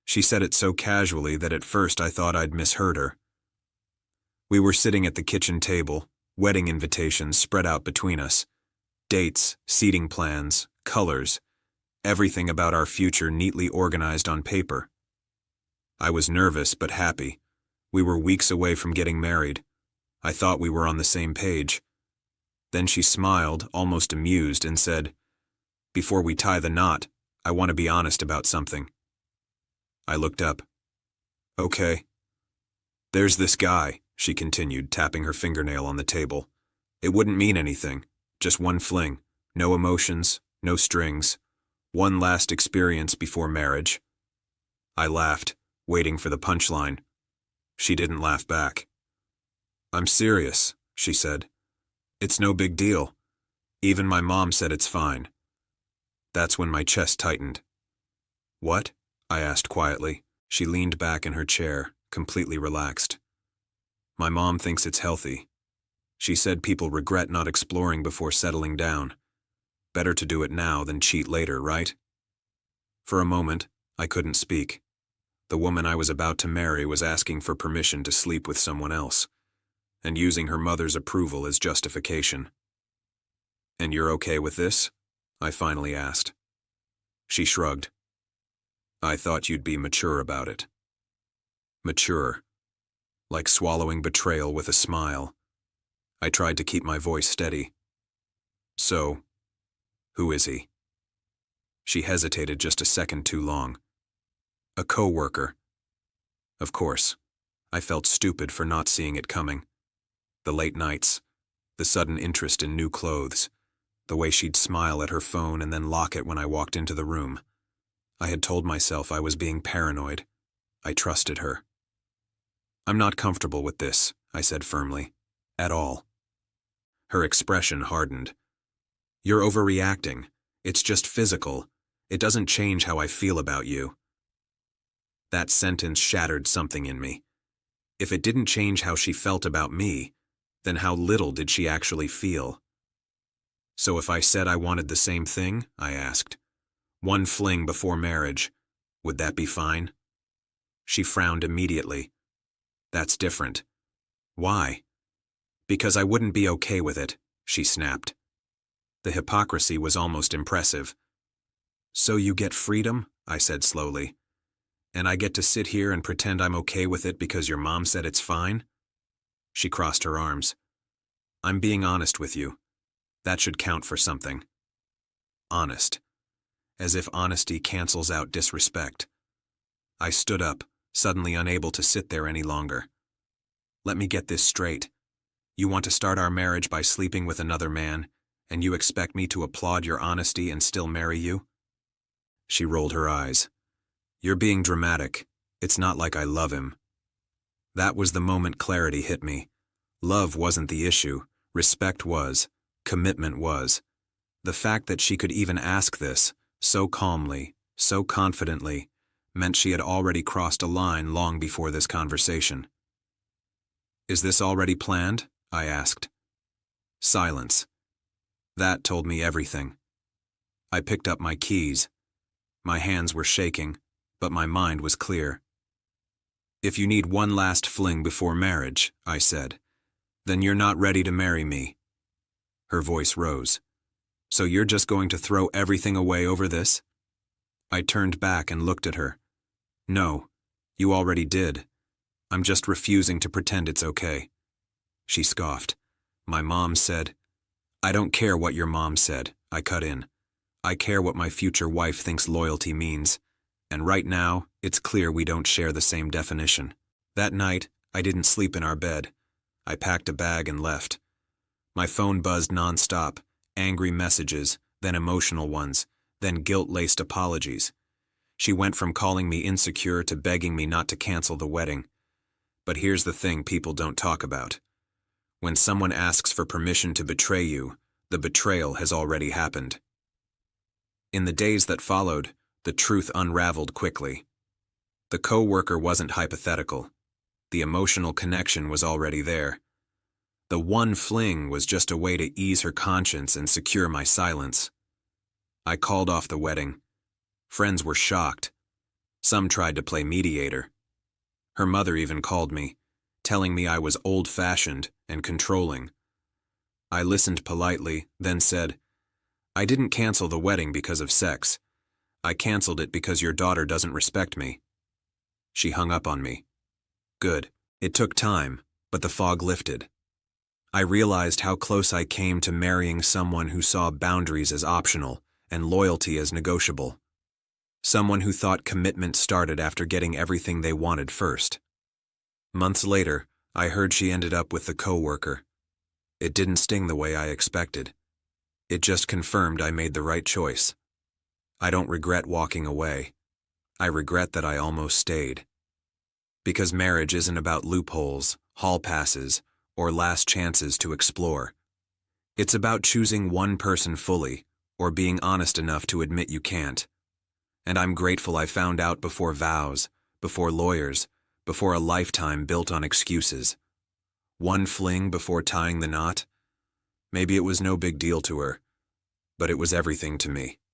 She said it so casually that at first I thought I'd misheard her. We were sitting at the kitchen table, wedding invitations spread out between us. Dates, seating plans, colors, everything about our future neatly organized on paper. I was nervous but happy. We were weeks away from getting married. I thought we were on the same page. Then she smiled, almost amused, and said, "Before we tie the knot, I want to be honest about something." I looked up. "Okay." "There's this guy," she continued, tapping her fingernail on the table. "It wouldn't mean anything. Just one fling. No emotions, no strings. One last experience before marriage." I laughed, waiting for the punchline. She didn't laugh back. "I'm serious," she said. "It's no big deal. Even my mom said it's fine." That's when my chest tightened. "What?" I asked quietly. She leaned back in her chair, completely relaxed. "My mom thinks it's healthy. She said people regret not exploring before settling down. Better to do it now than cheat later, right?" For a moment, I couldn't speak. The woman I was about to marry was asking for permission to sleep with someone else, and using her mother's approval as justification. "And you're okay with this?" I finally asked. She shrugged. "I thought you'd be mature about it." Mature. Like swallowing betrayal with a smile. I tried to keep my voice steady. "So, who is he?" She hesitated just a second too long. "A co-worker." Of course. I felt stupid for not seeing it coming. The late nights, the sudden interest in new clothes, the way she'd smile at her phone and then lock it when I walked into the room. I had told myself I was being paranoid. I trusted her. "I'm not comfortable with this," I said firmly. "At all." Her expression hardened. "You're overreacting. It's just physical. It doesn't change how I feel about you." That sentence shattered something in me. If it didn't change how she felt about me, then how little did she actually feel? "So if I said I wanted the same thing," I asked, "one fling before marriage, would that be fine?" She frowned immediately. "That's different." "Why?" "Because I wouldn't be okay with it," she snapped. The hypocrisy was almost impressive. "So you get freedom?" I said slowly. "And I get to sit here and pretend I'm okay with it because your mom said it's fine?" She crossed her arms. "I'm being honest with you. That should count for something." Honest. As if honesty cancels out disrespect. I stood up, suddenly unable to sit there any longer. "Let me get this straight. You want to start our marriage by sleeping with another man, and you expect me to applaud your honesty and still marry you?" She rolled her eyes. "You're being dramatic. It's not like I love him." That was the moment clarity hit me. Love wasn't the issue. Respect was. Commitment was. The fact that she could even ask this, so calmly, so confidently, meant she had already crossed a line long before this conversation. "Is this already planned?" I asked. Silence. That told me everything. I picked up my keys. My hands were shaking, but my mind was clear. "If you need one last fling before marriage," I said, "then you're not ready to marry me." Her voice rose. "So you're just going to throw everything away over this?" I turned back and looked at her. "No, you already did. I'm just refusing to pretend it's okay." She scoffed. "My mom said—" "I don't care what your mom said," I cut in. "I care what my future wife thinks loyalty means. And right now, it's clear we don't share the same definition." That night, I didn't sleep in our bed. I packed a bag and left. My phone buzzed nonstop, angry messages, then emotional ones, then guilt-laced apologies. She went from calling me insecure to begging me not to cancel the wedding. But here's the thing people don't talk about. When someone asks for permission to betray you, the betrayal has already happened. In the days that followed, the truth unraveled quickly. The co-worker wasn't hypothetical. The emotional connection was already there. The one fling was just a way to ease her conscience and secure my silence. I called off the wedding. Friends were shocked. Some tried to play mediator. Her mother even called me, telling me I was old-fashioned and controlling. I listened politely, then said, "I didn't cancel the wedding because of sex. I canceled it because your daughter doesn't respect me." She hung up on me. Good. It took time, but the fog lifted. I realized how close I came to marrying someone who saw boundaries as optional and loyalty as negotiable. Someone who thought commitment started after getting everything they wanted first. Months later, I heard she ended up with the coworker. It didn't sting the way I expected. It just confirmed I made the right choice. I don't regret walking away. I regret that I almost stayed. Because marriage isn't about loopholes, hall passes, or last chances to explore. It's about choosing one person fully, or being honest enough to admit you can't. And I'm grateful I found out before vows, before lawyers, before a lifetime built on excuses. One fling before tying the knot? Maybe it was no big deal to her, but it was everything to me.